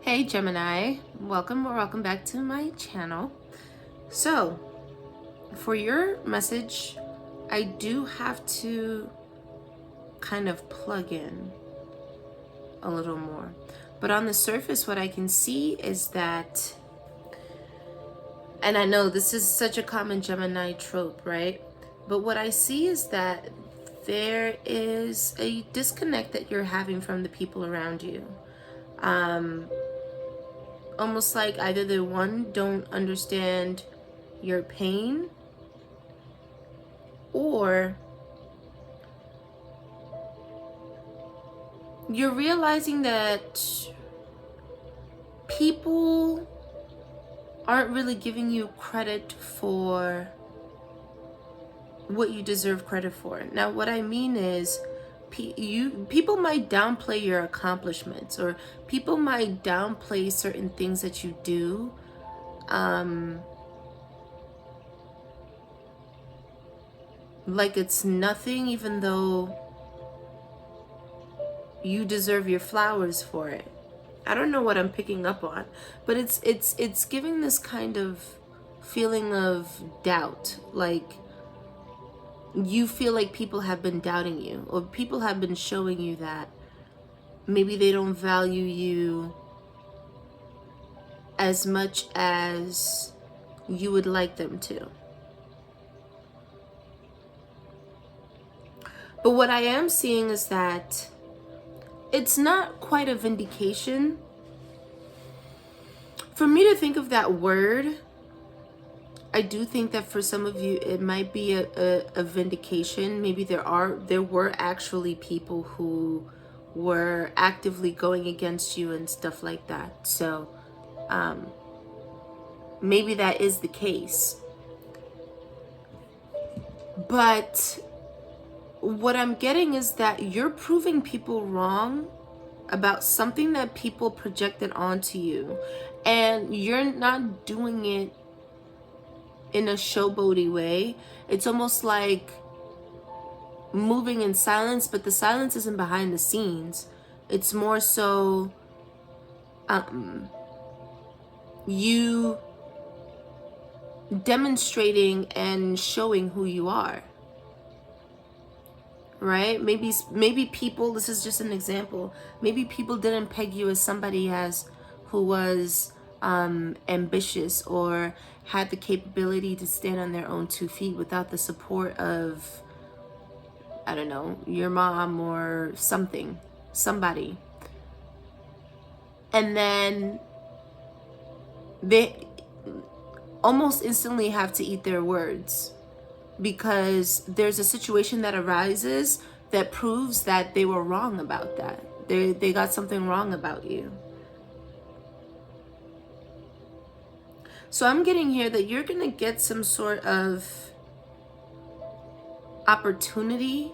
Hey Gemini, welcome or welcome back to my channel. So, for your message, I do have to kind of plug in a little more. But on the surface, what I can see is that, and I know this is such a common Gemini trope, right? But what I see is that there is a disconnect that you're having from the people around you. Almost like either the one don't understand your pain, or you're realizing that people aren't really giving you credit for what you deserve credit for. Now, what I mean is, people might downplay your accomplishments, or people might downplay certain things that you do, like it's nothing, even though you deserve your flowers for it. I don't know what I'm picking up on, but it's giving this kind of feeling of doubt, like you feel like people have been doubting you, or people have been showing you that maybe they don't value you as much as you would like them to. But what I am seeing is that it's not quite a vindication. For me to think of that word, I do think that for some of you it might be a vindication. Maybe there were actually people who were actively going against you and stuff like that. So maybe that is the case. But what I'm getting is that you're proving people wrong about something that people projected onto you, and you're not doing it in a showboaty way. It's almost like moving in silence, but the silence isn't behind the scenes. It's more so you demonstrating and showing who you are, right? Maybe people, this is just an example, maybe people didn't peg you as somebody who was ambitious or had the capability to stand on their own 2 feet without the support of, I don't know, your mom or somebody. And then they almost instantly have to eat their words, because there's a situation that arises that proves that they were wrong about that. They got something wrong about you. So I'm getting here that you're gonna get some sort of opportunity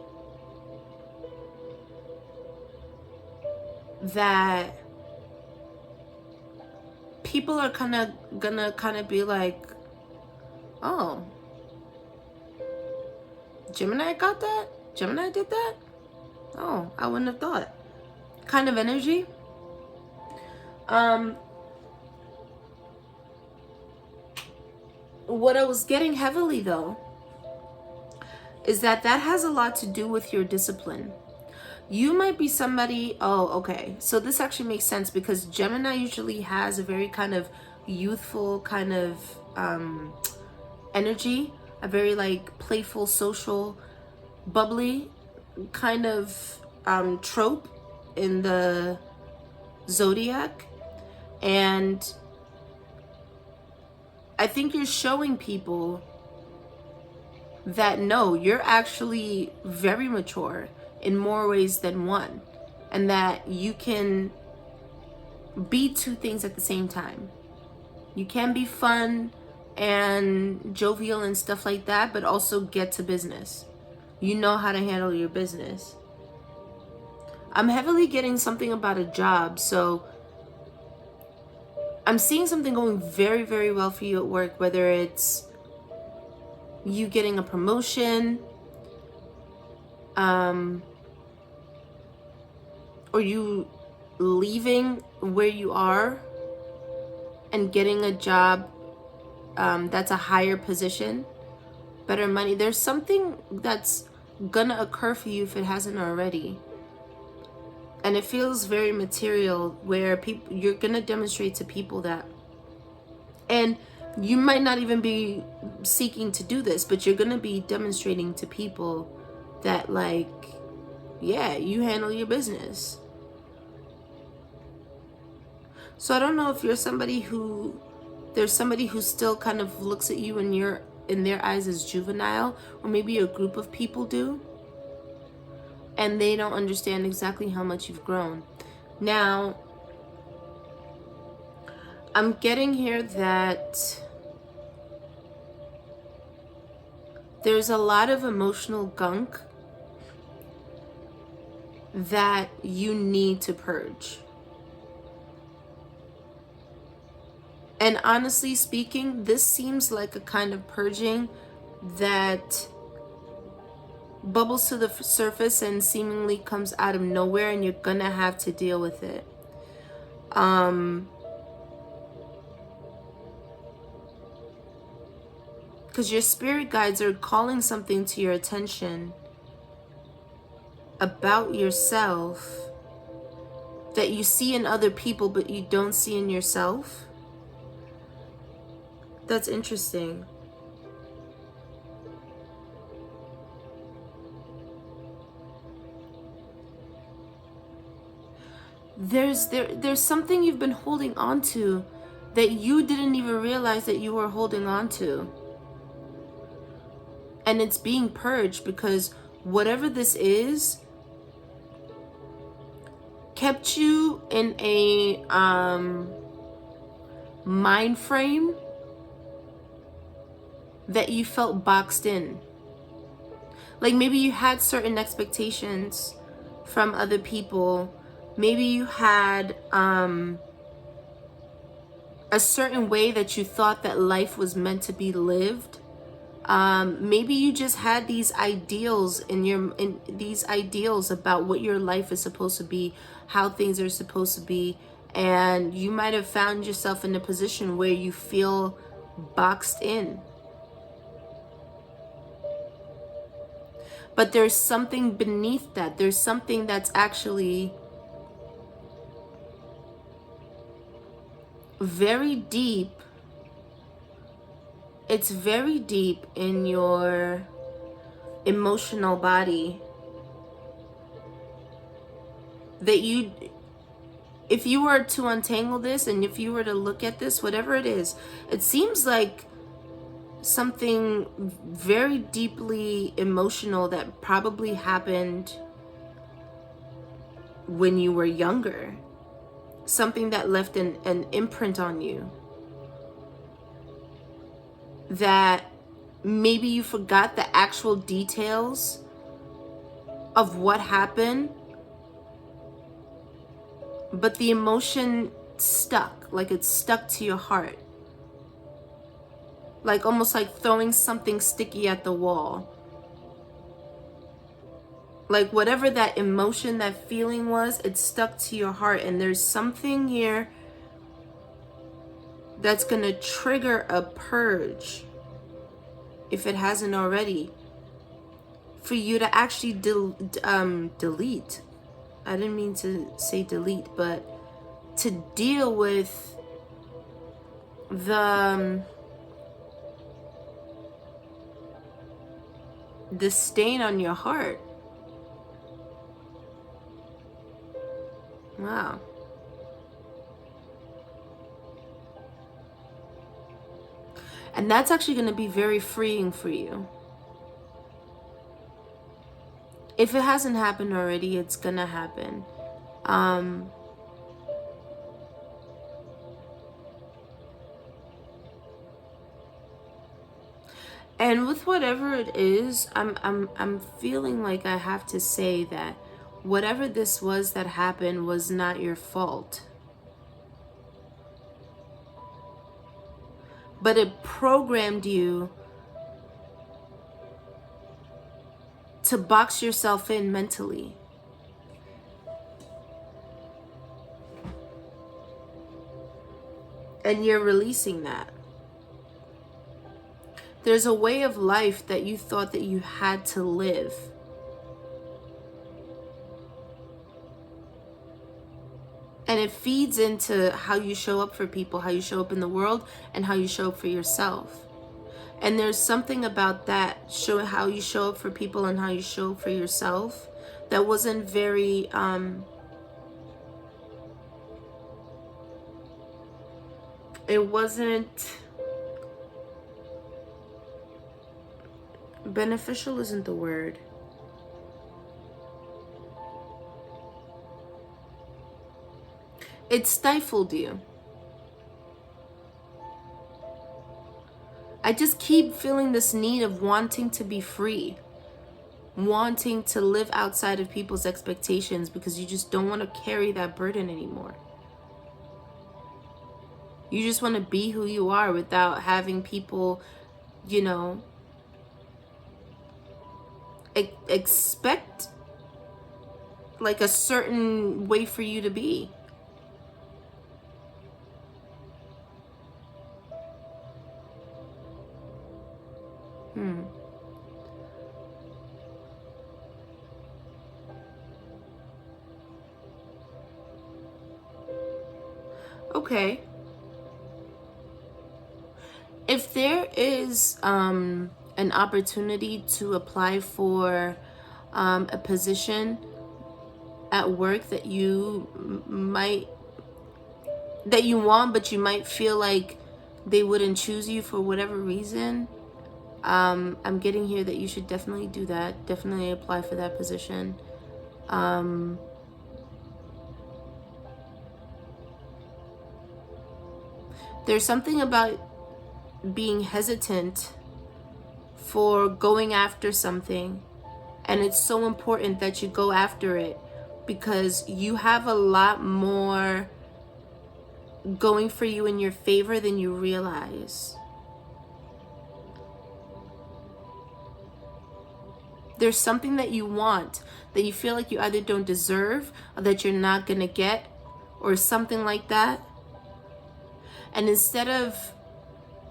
that people are gonna be like, oh, Gemini got that? Gemini did that? Oh, I wouldn't have thought. Kind of energy. What I was getting heavily though is that has a lot to do with your discipline. You might be somebody, okay, so this actually makes sense, because Gemini usually has a very kind of youthful kind of energy, a very like playful, social, bubbly kind of trope in the zodiac. And I think you're showing people that no, you're actually very mature in more ways than one, and that you can be 2 things at the same time. You can be fun and jovial and stuff like that, but also get to business. You know how to handle your business. I'm heavily getting something about a job, so I'm seeing something going very, very well for you at work, whether it's you getting a promotion, or you leaving where you are and getting a job that's a higher position, better money. There's something that's gonna occur for you if it hasn't already. And it feels very material, where people, you're gonna demonstrate to people that, and you might not even be seeking to do this, but you're gonna be demonstrating to people that, like, yeah, you handle your business. So I don't know if you're somebody who, there's somebody who still kind of looks at you and you're in their eyes as juvenile, or maybe a group of people do, and they don't understand exactly how much you've grown. Now, I'm getting here that there's a lot of emotional gunk that you need to purge. And honestly speaking, this seems like a kind of purging that bubbles to the surface and seemingly comes out of nowhere, and you're gonna have to deal with it. Because your spirit guides are calling something to your attention about yourself that you see in other people but you don't see in yourself. That's interesting. There's something you've been holding on to that you didn't even realize that you were holding on to. And it's being purged, because whatever this is kept you in a mind frame that you felt boxed in. Like maybe you had certain expectations from other people. Maybe you had a certain way that you thought that life was meant to be lived. Maybe you just had these ideals in these ideals about what your life is supposed to be, how things are supposed to be, and you might have found yourself in a position where you feel boxed in. But there's something beneath that. There's something that's actually very deep. It's very deep in your emotional body that you, if you were to untangle this and if you were to look at this, whatever it is, it seems like something very deeply emotional that probably happened when you were younger. Something that left an imprint on you. That maybe you forgot the actual details of what happened, but the emotion stuck, like it's stuck to your heart. Like almost like throwing something sticky at the wall. Like whatever that emotion, that feeling was, it stuck to your heart, and there's something here that's gonna trigger a purge, if it hasn't already, for you to actually delete. I didn't mean to say delete, but to deal with the stain on your heart. Wow. And that's actually going to be very freeing for you. If it hasn't happened already, it's going to happen. And with whatever it is, I'm feeling like I have to say that whatever this was that happened was not your fault. But it programmed you to box yourself in mentally. And you're releasing that. There's a way of life that you thought that you had to live. And it feeds into how you show up for people, how you show up in the world, and how you show up for yourself. And there's something about that, showing how you show up for people and how you show up for yourself, that wasn't very it wasn't beneficial, isn't the word. It stifled you. I just keep feeling this need of wanting to be free, wanting to live outside of people's expectations, because you just don't want to carry that burden anymore. You just want to be who you are without having people, you know, expect like a certain way for you to be. Okay. If there is an opportunity to apply for a position at work that you want, but you might feel like they wouldn't choose you for whatever reason, I'm getting here that you should definitely do that. Definitely apply for that position. There's something about being hesitant for going after something, and it's so important that you go after it, because you have a lot more going for you in your favor than you realize. There's something that you want that you feel like you either don't deserve, or that you're not gonna get, or something like that. And instead of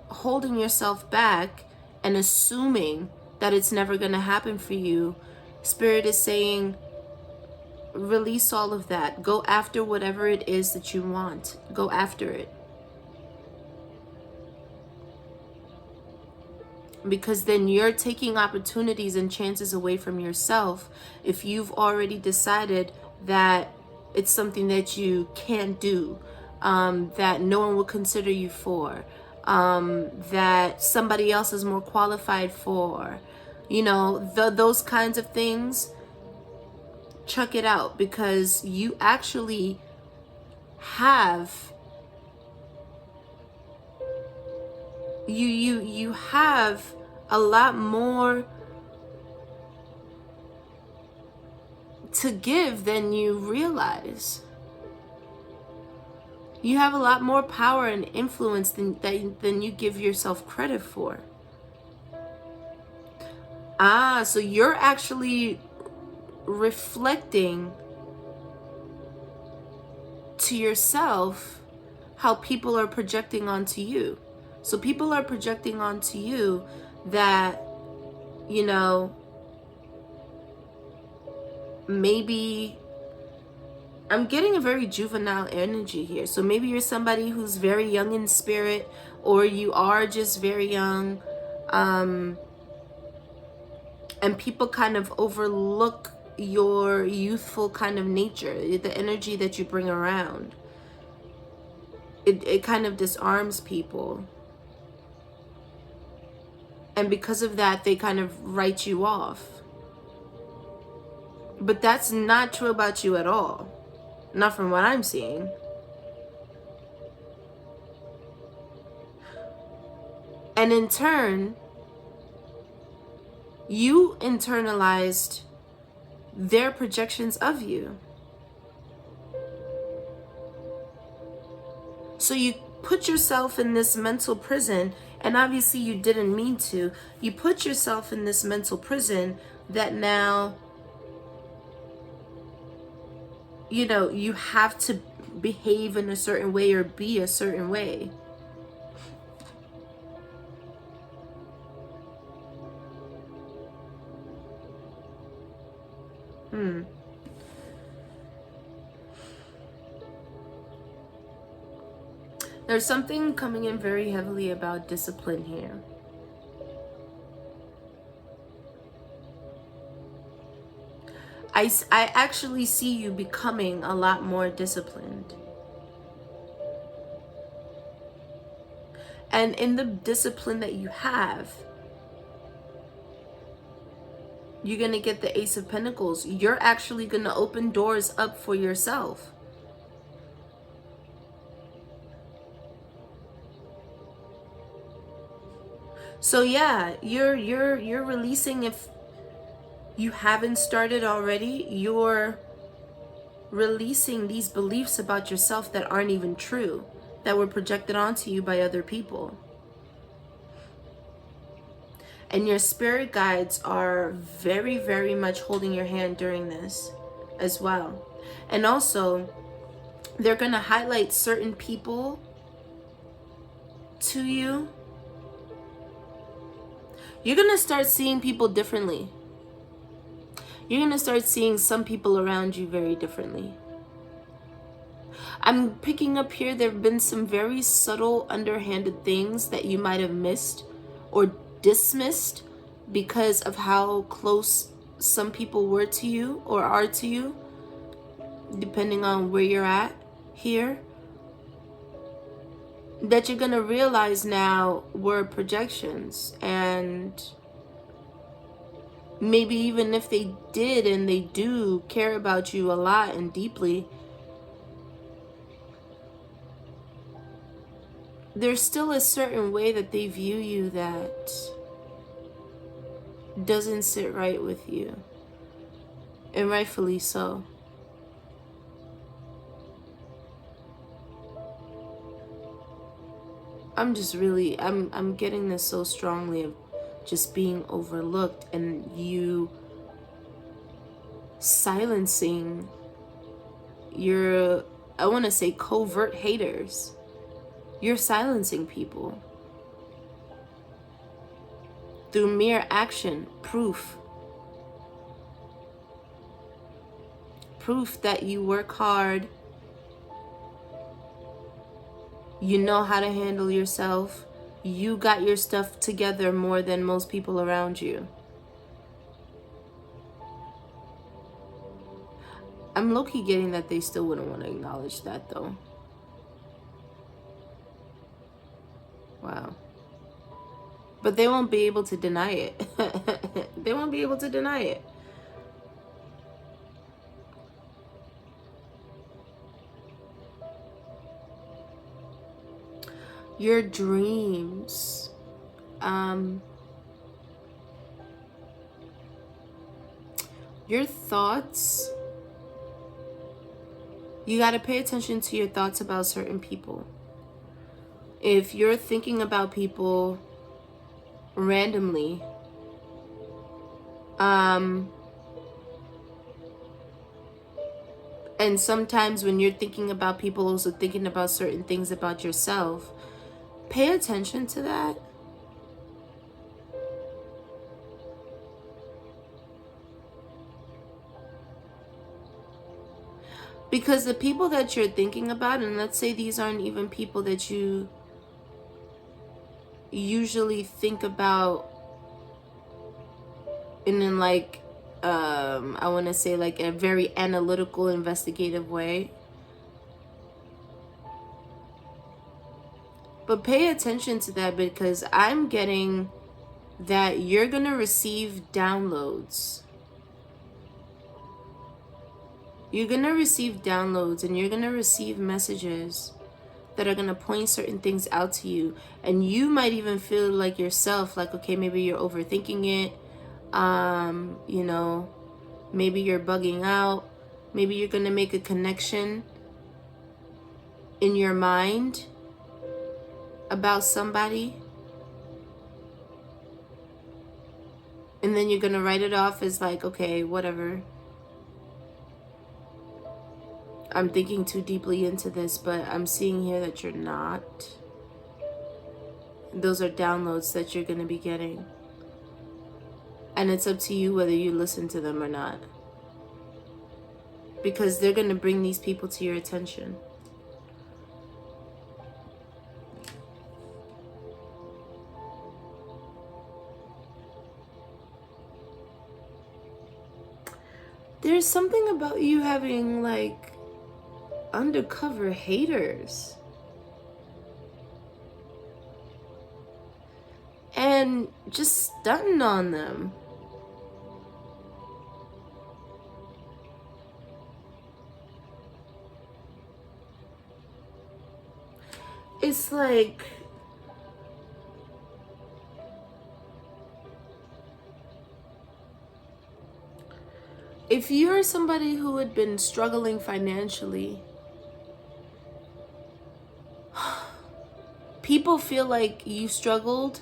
holding yourself back and assuming that it's never gonna happen for you, Spirit is saying, release all of that. Go after whatever it is that you want. Go after it. Because then you're taking opportunities and chances away from yourself if you've already decided that it's something that you can't do, that no one will consider you for, that somebody else is more qualified for, you know, those kinds of things. Chuck it out, because you actually have you have a lot more to give than you realize. You have a lot more power and influence than you give yourself credit for. So you're actually reflecting to yourself how people are projecting onto you. So people are projecting onto you that, you know, maybe I'm getting a very juvenile energy here. So maybe you're somebody who's very young in spirit, or you are just very young, and people kind of overlook your youthful kind of nature, the energy that you bring around. It kind of disarms people. And because of that, they kind of write you off. But that's not true about you at all. Not from what I'm seeing. And in turn, you internalized their projections of you. So you put yourself in this mental prison, and obviously you didn't mean to. You put yourself in this mental prison that now, you know, you have to behave in a certain way or be a certain way. There's something coming in very heavily about discipline here. I actually see you becoming a lot more disciplined. And in the discipline that you have, you're going to get the Ace of Pentacles. You're actually going to open doors up for yourself. So yeah, you're releasing, if you haven't started already, you're releasing these beliefs about yourself that aren't even true, that were projected onto you by other people. And your spirit guides are very, very much holding your hand during this as well. And also, they're going to highlight certain people to you. You're going to start seeing people differently. You're going to start seeing some people around you very differently. I'm picking up here, there have been some very subtle, underhanded things that you might have missed or dismissed because of how close some people were to you or are to you, depending on where you're at here, that you're going to realize now were projections. And maybe even if they did and they do care about you a lot and deeply, there's still a certain way that they view you that doesn't sit right with you. And rightfully so. I'm just really, I'm getting this so strongly of just being overlooked and you silencing your, I want to say, covert haters. You're silencing people through mere action, proof that you work hard, you know how to handle yourself, you got your stuff together more than most people around you. I'm low-key getting that they still wouldn't want to acknowledge that though. Wow. But they won't be able to deny it. They won't be able to deny it. Your dreams. Your thoughts. You got to pay attention to your thoughts about certain people. If you're thinking about people randomly, and sometimes when you're thinking about people, also thinking about certain things about yourself, pay attention to that. Because the people that you're thinking about, and let's say these aren't even people that you usually think about in like, I want to say like a very analytical, investigative way. But pay attention to that, because I'm getting that you're going to receive downloads. You're going to receive downloads and you're going to receive messages that are going to point certain things out to you. And you might even feel like yourself, like, okay, maybe you're overthinking it. You know, maybe you're bugging out. Maybe you're going to make a connection in your mind about somebody. And then you're going to write it off as like, okay, whatever. I'm thinking too deeply into this, but I'm seeing here that you're not. Those are downloads that you're going to be getting. And it's up to you whether you listen to them or not. Because they're going to bring these people to your attention. There's something about you having like undercover haters. And just stunting on them. It's like if you're somebody who had been struggling financially, people feel like you struggled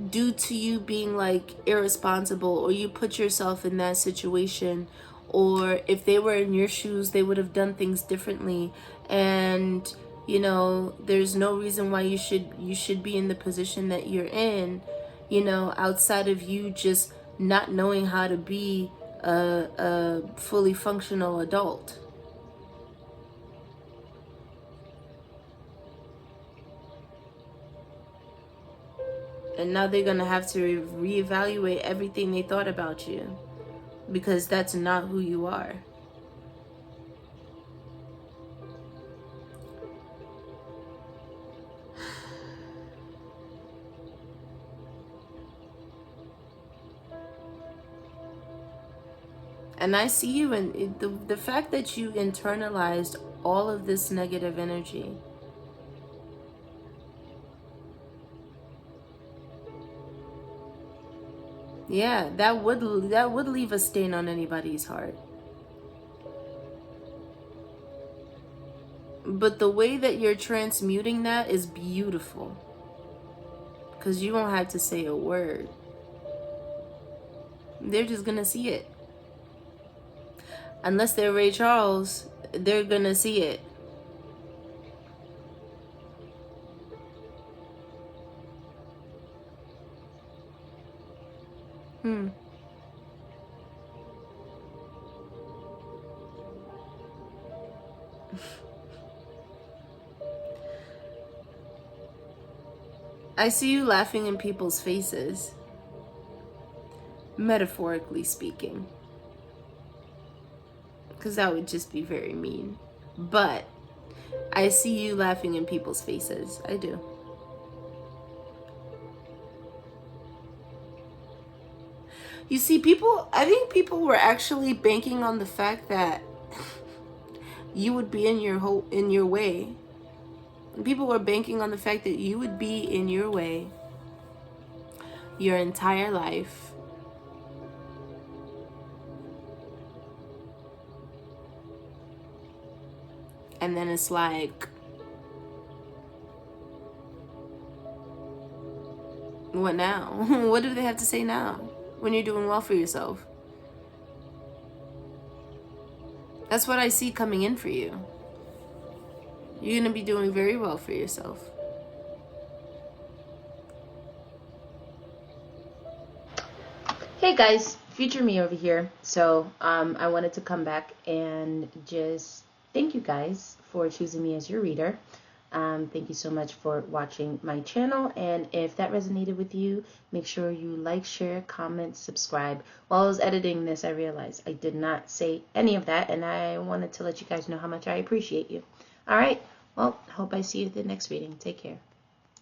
due to you being like irresponsible, or you put yourself in that situation, or if they were in your shoes they would have done things differently, and you know, there's no reason why you should be in the position that you're in, you know, outside of you just not knowing how to be a fully functional adult. And now they're gonna have to reevaluate everything they thought about you, because that's not who you are. And I see you, and the fact that you internalized all of this negative energy, yeah, that would leave a stain on anybody's heart. But the way that you're transmuting that is beautiful, because you won't have to say a word. They're just gonna see it. Unless they're Ray Charles, they're gonna see it. I see you laughing in people's faces, metaphorically speaking, because that would just be very mean. But I see you laughing in people's faces. I do. You see, I think people were actually banking on the fact that you would be in your way. People were banking on the fact that you would be in your way your entire life. And then it's like, what now? What do they have to say now when you're doing well for yourself? That's what I see coming in for you. You're going to be doing very well for yourself. Hey guys, future me over here. So I wanted to come back and just thank you guys for choosing me as your reader. Thank you so much for watching my channel. And if that resonated with you, make sure you like, share, comment, subscribe. While I was editing this, I realized I did not say any of that, and I wanted to let you guys know how much I appreciate you. All right. Well, I hope I see you at the next reading. Take care.